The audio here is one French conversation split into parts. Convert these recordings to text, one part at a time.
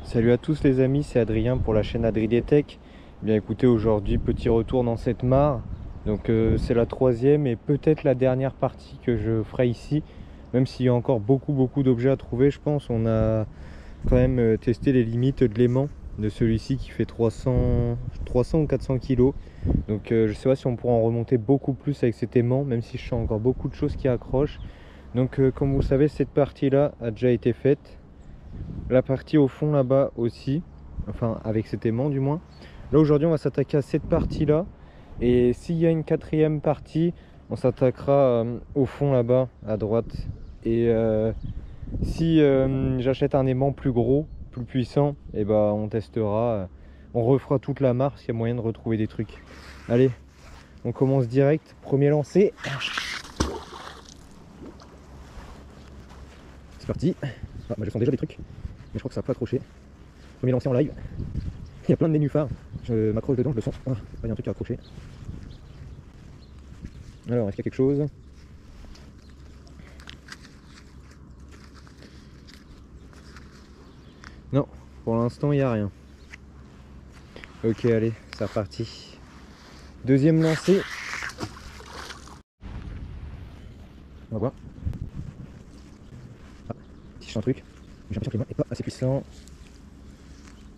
Salut à tous les amis, c'est Adrien pour la chaîne Adridetech. Bien écoutez, aujourd'hui petit retour dans cette mare. Donc c'est la troisième et peut-être la dernière partie que je ferai ici. Même s'il y a encore beaucoup d'objets à trouver, je pense. On a quand même testé les limites de l'aimant de celui-ci qui fait 300 ou 400 kg. Donc je sais pas si on pourra en remonter beaucoup plus avec cet aimant, même si je sens encore beaucoup de choses qui accrochent. Donc comme vous le savez, cette partie là a déjà été faite. La partie au fond là-bas aussi, enfin avec cet aimant du moins. Là aujourd'hui on va s'attaquer à cette partie là, et s'il y a une quatrième partie, on s'attaquera au fond là-bas à droite. Et si j'achète un aimant plus gros, plus puissant, et bah on testera, on refera toute la mare s'il y a moyen de retrouver des trucs. Allez, on commence direct, premier lancer. C'est parti. Ah, bah, je sens déjà des trucs, mais je crois que ça n'a pas accroché. Premier lancé en live. Il y a plein de nénuphars. Je m'accroche dedans, je le sens. Ah, il y a un truc qui a accroché. Alors, est-ce qu'il y a quelque chose? Non, pour l'instant, il n'y a rien. Ok, allez, c'est reparti. Deuxième lancé. On va voir. Ah, si je sens un truc. J'ai l'impression que le vent n'est pas assez puissant.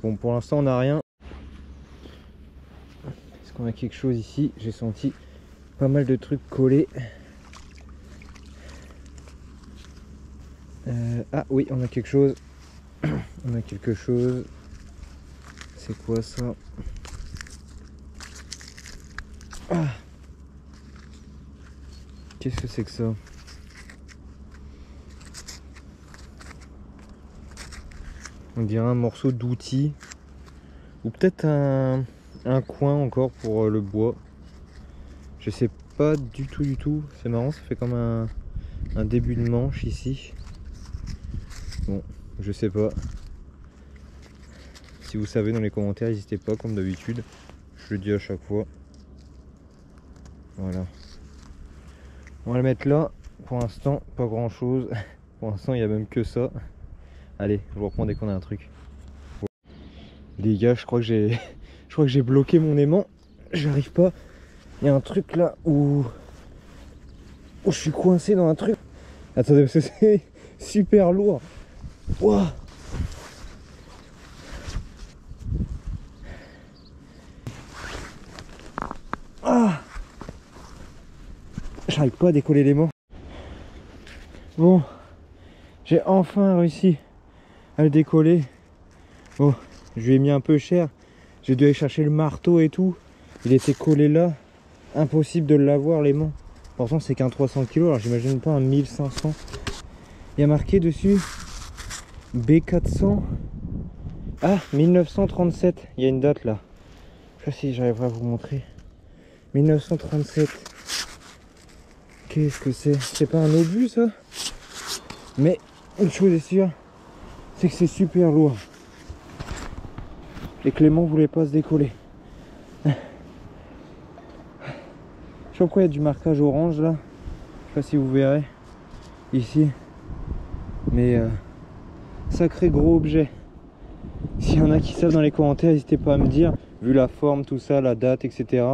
Bon, pour l'instant, on n'a rien. Est-ce qu'on a quelque chose ici? J'ai senti pas mal de trucs collés. Ah oui, on a quelque chose. On a quelque chose. C'est quoi ça? Ah, qu'est-ce que c'est que ça? On dirait un morceau d'outil. Ou peut-être un coin encore pour le bois. Je sais pas du tout. C'est marrant, ça fait comme un début de manche ici. Bon, je sais pas. Si vous savez dans les commentaires, n'hésitez pas comme d'habitude. Je le dis à chaque fois. Voilà. On va le mettre là. Pour l'instant, pas grand chose. Pour l'instant, il n'y a même que ça. Allez, je vous reprends dès qu'on a un truc. Les gars, je crois que j'ai bloqué mon aimant. J'arrive pas. Il y a un truc là où je suis coincé dans un truc. Attendez, parce que c'est super lourd. Wow. Ah, j'arrive pas à décoller l'aimant. Bon, j'ai enfin réussi à le décoller. Bon, je lui ai mis un peu cher. J'ai dû aller chercher le marteau et tout. Il était collé là. Impossible de l'avoir l'aimant. Pourtant c'est qu'un 300 kg, alors j'imagine pas un 1500. Il y a marqué dessus B400. Ah, 1937. Il y a une date là. Je sais pas si j'arriverai à vous montrer. 1937. Qu'est-ce que c'est? C'est pas un obus ça? Mais une chose est sûre, c'est que c'est super lourd. Et Clément voulait pas se décoller. Je sais pas pourquoi il y a du marquage orange là. Je sais pas si vous verrez ici. Mais sacré gros objet. S'il y en a qui savent dans les commentaires, n'hésitez pas à me dire. Vu la forme, tout ça, la date, etc.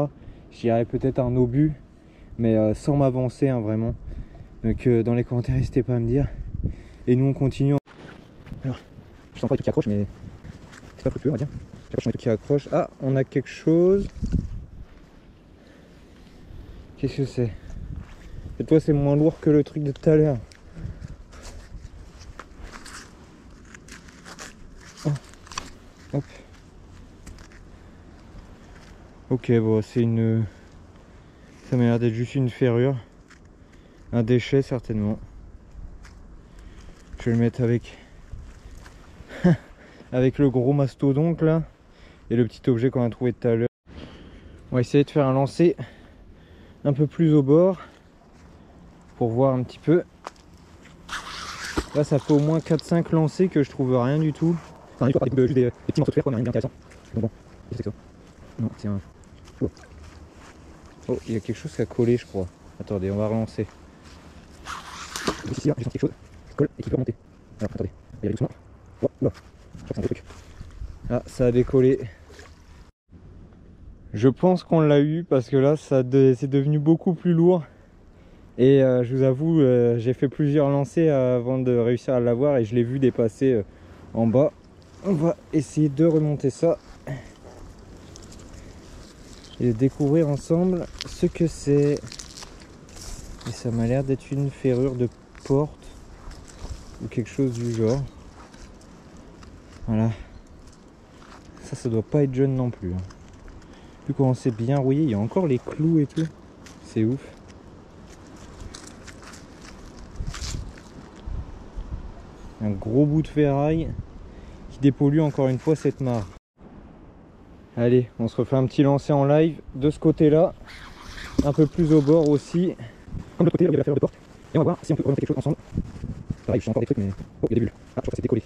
Je dirais peut-être un obus. Mais sans m'avancer hein, vraiment. Donc dans les commentaires, n'hésitez pas à me dire. Et nous on continue. Alors, je sens pas les trucs qui accrochent, mais c'est pas fructueux on va dire. Je sens les trucs qui accrochent. Ah, on a quelque chose. Qu'est-ce que c'est? Cette fois c'est moins lourd que le truc de tout à l'heure. Oh. Hop. Ok, bon c'est une... Ça m'a l'air d'être juste une ferrure. Un déchet certainement. Je vais le mettre avec avec le gros mastodonte là et le petit objet qu'on a trouvé tout à l'heure. On va essayer de faire un lancer un peu plus au bord pour voir un petit peu. Là ça fait au moins 4-5 lancers que je trouve rien du tout. Enfin, juste des petits morceaux de fer quoi, mais rien d'intéressant. Bon, qu'est-ce que c'est que ça? Non, c'est un... Oh, il y a quelque chose qui a collé je crois. Attendez, on va relancer. Ici, là, j'ai senti quelque chose qui colle et qui peut remonter. Alors attendez, il y a doucement. Oh, là, je crois que c'est un gros truc. Ah, ça a décollé. Je pense qu'on l'a eu parce que là c'est devenu beaucoup plus lourd. Et je vous avoue, j'ai fait plusieurs lancers avant de réussir à l'avoir et je l'ai vu dépasser en bas. On va essayer de remonter ça et de découvrir ensemble ce que c'est. Et ça m'a l'air d'être une ferrure de porte ou quelque chose du genre. Voilà. Ça doit pas être jeune non plus. Vu comment c'est bien rouillé, il y a encore les clous et tout. C'est ouf. Un gros bout de ferraille qui dépollue encore une fois cette mare. Allez, on se refait un petit lancer en live de ce côté-là. Un peu plus au bord aussi. Comme de l'autre côté, là, il y a la ferrure de porte. Et on va voir si on peut remonter quelque chose ensemble. Pareil, je sens encore des trucs, mais... Oh, il y a des bulles. Ah, je crois que c'est décollé.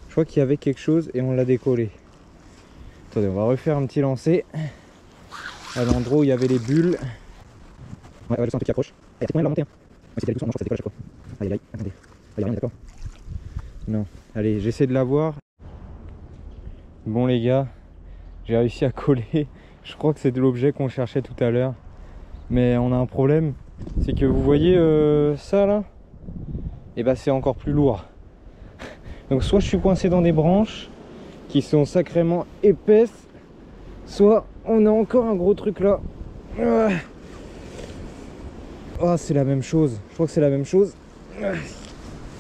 Je crois qu'il y avait quelque chose et on l'a décollé. Attendez, on va refaire un petit lancer. À l'endroit où il y avait les bulles. Ouais, je sens un truc qui approche. Il y a peut-être moyen de la remonter. Ouais, c'est doucement, non, je crois que ça décolle à chaque fois. Aïe, aïe, attendez. Ah, il y a rien, d'accord? Non. Allez, j'essaie de la voir. Bon, les gars, j'ai réussi à coller. Je crois que c'est de l'objet qu'on cherchait tout à l'heure. Mais on a un problème. C'est que vous voyez ça là? Et bah, c'est encore plus lourd. Donc, soit je suis coincé dans des branches qui sont sacrément épaisses, soit on a encore un gros truc là. Oh, c'est la même chose. Je crois que c'est la même chose.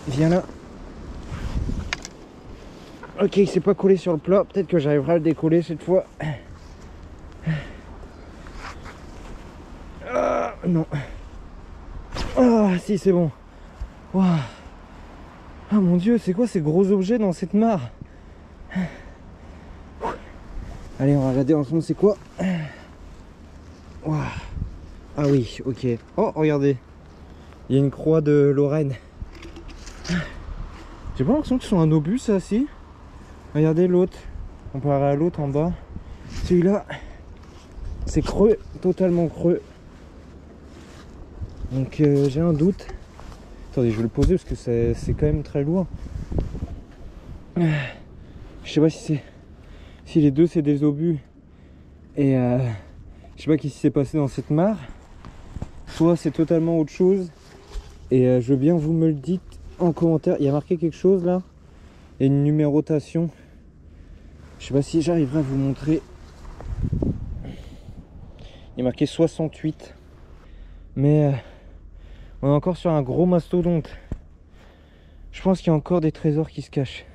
Viens là. Ok, il s'est pas collé sur le plat. Peut-être que j'arriverai à le décoller cette fois. Ah, non. Ah, si, c'est bon. Wow. Ah mon dieu, c'est quoi ces gros objets dans cette mare? Allez, on va regarder ensemble c'est quoi. Wow. Ah oui, ok. Oh, regardez. Il y a une croix de Lorraine. J'ai pas l'impression que ce soit un obus, ça, si. Regardez l'autre. Comparé à l'autre en bas. Celui-là, c'est creux, totalement creux. Donc j'ai un doute. Attendez, je vais le poser parce que c'est quand même très lourd. Je sais pas si les deux c'est des obus. Et je sais pas qu'est-ce qui s'est passé dans cette mare. Soit c'est totalement autre chose. Et je veux bien vous me le dites en commentaire. Il y a marqué quelque chose là. Il y a une numérotation. Je sais pas si j'arriverai à vous montrer. Il est marqué 68. Mais on est encore sur un gros mastodonte. Je pense qu'il y a encore des trésors qui se cachent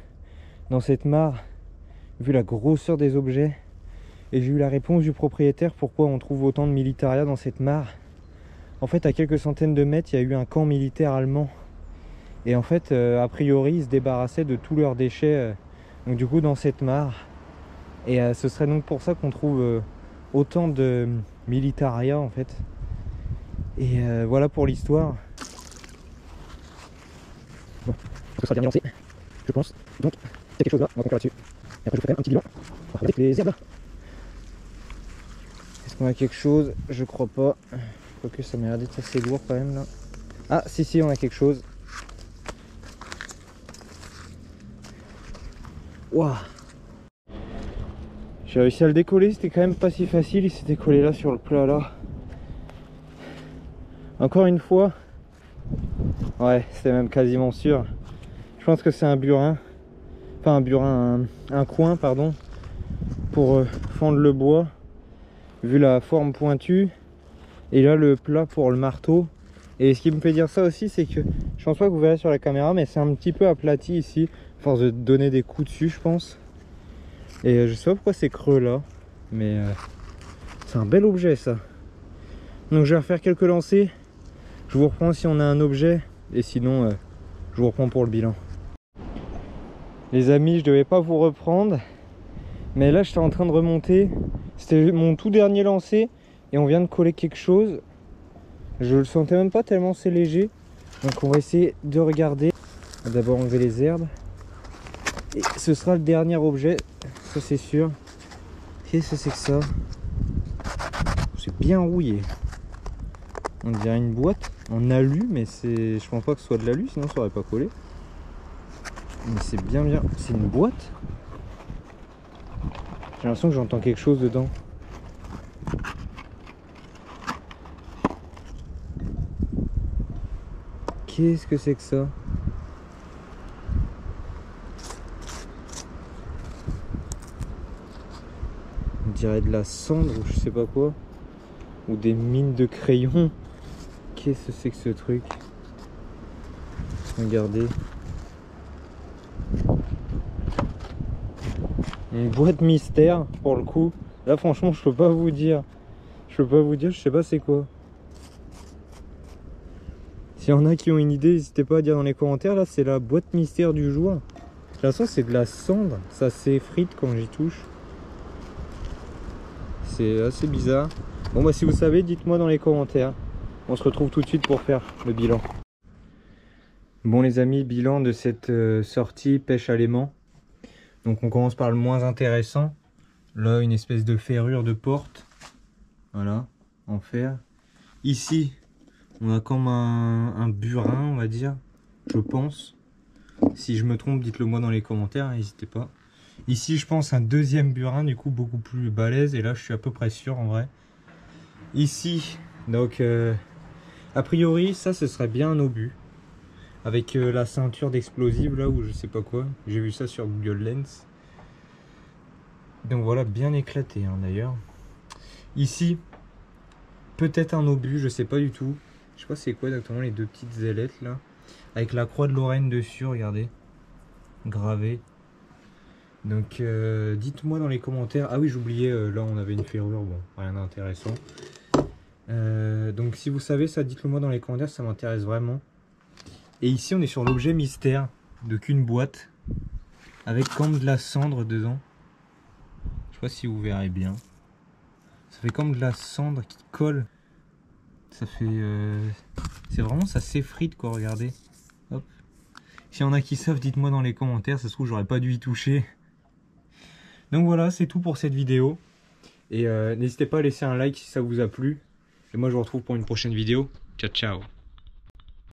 dans cette mare, vu la grosseur des objets. Et j'ai eu la réponse du propriétaire pourquoi on trouve autant de militaria dans cette mare. En fait, à quelques centaines de mètres, il y a eu un camp militaire allemand. Et en fait, a priori, ils se débarrassaient de tous leurs déchets donc du coup dans cette mare. Et ce serait donc pour ça qu'on trouve autant de militaria en fait. Et voilà pour l'histoire. Bon, ce sera le dernier lancé, je pense. Donc, il y a quelque chose là, on va conclure là-dessus. Et après, je vous ferai un petit bilan. On va regarder les herbes là. Est-ce qu'on a quelque chose? Je crois pas. Quoique ça m'a l'air d'être assez lourd quand même là. Ah, si, on a quelque chose. Waouh! J'ai réussi à le décoller, c'était quand même pas si facile. Il s'est décollé là sur le plat là. Encore une fois. Ouais, c'était même quasiment sûr. Je pense que c'est un burin. Enfin un burin, un coin pardon. Pour fendre le bois. Vu la forme pointue. Et là le plat pour le marteau. Et ce qui me fait dire ça aussi, c'est que je pense pas que vous verrez sur la caméra, mais c'est un petit peu aplati ici. À force de donner des coups dessus, je pense. Et je sais pas pourquoi c'est creux là. Mais c'est un bel objet ça. Donc je vais refaire quelques lancers. Je vous reprends si on a un objet. Et sinon, je vous reprends pour le bilan. Les amis, je devais pas vous reprendre. Mais là, j'étais en train de remonter. C'était mon tout dernier lancer. Et on vient de coller quelque chose. Je le sentais même pas tellement c'est léger. Donc on va essayer de regarder. On va d'abord enlever les herbes. Et ce sera le dernier objet. Ça c'est sûr. Qu'est-ce que c'est que ça? C'est bien rouillé. On dirait une boîte en alu, mais c'est, je pense pas que ce soit de l'alu, sinon ça aurait pas collé. Mais c'est bien. C'est une boîte. J'ai l'impression que j'entends quelque chose dedans. Qu'est-ce que c'est que ça? On dirait de la cendre ou je sais pas quoi. Ou des mines de crayons. Qu'est-ce que c'est que ce truc? Regardez. Une boîte mystère pour le coup. Là franchement je peux pas vous dire. Je sais pas c'est quoi. S'il y en a qui ont une idée, n'hésitez pas à dire dans les commentaires. Là c'est la boîte mystère du jour. De toute façon c'est de la cendre. Ça s'effrite quand j'y touche. C'est assez bizarre. Bon bah si vous savez, dites-moi dans les commentaires. On se retrouve tout de suite pour faire le bilan. Bon les amis, bilan de cette sortie pêche à l'aimant. Donc on commence par le moins intéressant. Là une espèce de ferrure de porte. Voilà, en fer. Ici on a comme un burin on va dire. Je pense. Si je me trompe, dites-le moi dans les commentaires, n'hésitez pas. Ici je pense un deuxième burin du coup beaucoup plus balèze. Et là je suis à peu près sûr en vrai. Ici donc a priori ça ce serait bien un obus. Avec la ceinture d'explosive là ou je sais pas quoi. J'ai vu ça sur Google Lens. Donc voilà, bien éclaté hein, d'ailleurs. Ici, peut-être un obus, je sais pas du tout. Je sais pas c'est quoi exactement les deux petites ailettes là. Avec la croix de Lorraine dessus, regardez. Gravée. Donc dites-moi dans les commentaires. Ah oui j'oubliais, là on avait une ferrure, bon, rien d'intéressant. Donc si vous savez ça, dites-le moi dans les commentaires, ça m'intéresse vraiment. Et ici on est sur l'objet mystère de qu'une boîte avec comme de la cendre dedans. Je sais pas si vous verrez bien. Ça fait comme de la cendre qui colle. Ça fait c'est vraiment, ça s'effrite quoi, regardez. Hop. S'il y en a qui savent, dites-moi dans les commentaires, ça se trouve j'aurais pas dû y toucher. Donc voilà, c'est tout pour cette vidéo. Et n'hésitez pas à laisser un like si ça vous a plu. Et moi je vous retrouve pour une prochaine vidéo. Ciao ciao.